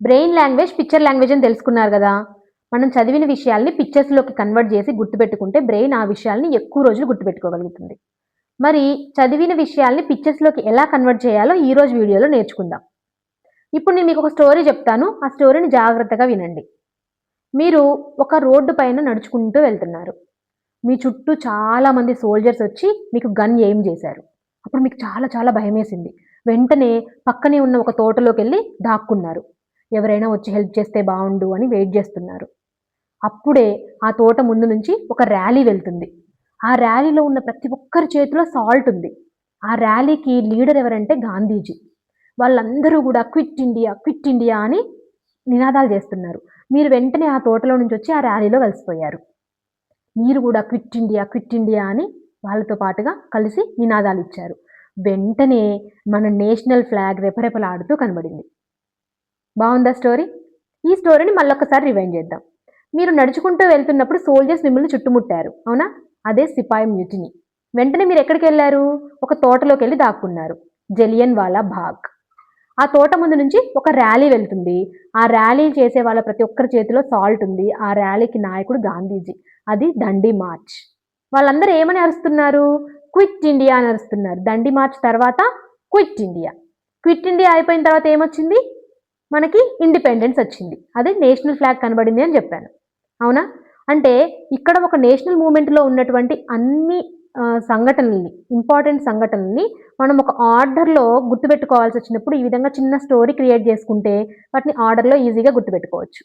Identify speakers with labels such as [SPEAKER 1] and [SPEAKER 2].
[SPEAKER 1] Brain language, picture language అని తెలుసుకున్నారు గదా! మనం చదివిన విషయాల్ని పిక్చర్స్‌లోకి కన్వర్ట్ జేసి గుర్తుపెట్టుకుంటే బ్రెయిన్ ఆ విషయాల్ని ఎక్కువ రోజులు గుర్తుపెట్టుకోగలుగుతుంది. మరి చదివిన విషయాల్ని పిక్చర్స్‌లోకి ఎలా కన్వర్ట్ చేయాలో ఈరోజు వీడియోలో నేర్చుకుందాం. ఇప్పుడు నేను మీకొక స్టోరీ జెప్తాను. ఆ స్టోరీని జాగ్రత్తగా వినండి. మీరు ఒక రోడ్డు పైన నడుచుకుంటూ వెళ్తున్నారు. మీ చుట్టూ చాలా మంది సోల్జర్స్ వచ్చి మీకు గన్ ఎయిమ్ జేశారు. అప్పుడు మీకు చాలా చాలా భయమేసింది. వెంటనే పక్కనే ఉన్న ఒక తోటలోకెళ్ళి దాక్కున్నారు. ఎవరైనా వచ్చి హెల్ప్ చేస్తే బావుండు అని వెయిట్ జేస్తున్నారు. అప్పుడే ఆ తోట ముందు నుంచి ఒక ర్యాలీ వెళ్తుంది. ఆ ర్యాలీలో ఉన్న ప్రతి ఒక్కరి చేతిలో సాల్ట్ ఉంది. ఆ ర్యాలీకి లీడర్ ఎవరంటే గాంధీజీ. వాళ్ళందరూ గూడా క్విట్ ఇండియా, క్విట్ ఇండియా అని నినాదాలు జేస్తున్నారు. మీరు వెంటనే ఆ తోటలో నుంచొచ్చి ఆ ర్యాలీలో కలిసిపోయారు. మీరు గూడా క్విట్ ఇండియా, క్విట్ ఇండియా అని వాళ్ళతో పాటుగా కలిసి నినాదాలిచ్చారు. వెంటనే మన నేషనల్ ఫ్లాగ్ రెపరెపలాడుతూ కనబడింది. బావుందా స్టోరీ? ఈ స్టోరీని మళ్ళొక్కసారి రివైండ్ జేద్దాం. మీరు నడుచుకుంటూ వెళ్తున్నప్పుడు సోల్జర్స్ మిమ్మల్ని చుట్టుముట్టారు. అవునా? అదే సిపాయి మ్యూటినీ. వెంటనే మీరెక్కడికెళ్లారు? ఒక తోటలోకెళ్ళి దాక్కున్నారు. జలియన్ వాలా బాగ్. ఆ తోట ముందు నుంచి ఒక ర్యాలీ వెళ్తుంది. ఆ ర్యాలీ చేసే వాళ్ళ ప్రతి ఒక్కరి చేతిలో సాల్ట్ ఉంది. ఆ ర్యాలీకి నాయకుడు గాంధీజీ. అది దండి మార్చ్. వాళ్ళందరూ ఏమని అరుస్తున్నారు? క్విట్ ఇండియా అని అరుస్తున్నారు. దండి మార్చ్ తర్వాత క్విట్ ఇండియా. క్విట్ ఇండియా అయిపోయిన తర్వాత ఏమొచ్చింది? మనకి ఇండిపెండెన్స్ వచ్చింది. అదే నేషనల్ ఫ్లాగ్ కనబడింది అని జెప్పాను. అవునా? అంటే ఇక్కడ ఒక నేషనల్ మూవ్‌మెంట్‌లో ఉన్నటువంటి అన్ని సంఘటనల్ని, ఇంపార్టెంట్ సంఘటనల్ని మనం ఒక ఆర్డర్‌లో గుర్తుపెట్టుకోవాల్సొచ్చినప్పుడు ఈ విధంగా చిన్న స్టోరీ క్రియేట్ జేసుకుంటే వాటిని ఆర్డర్‌లో ఈజీగా గుర్తుపెట్టుకోవచ్చు.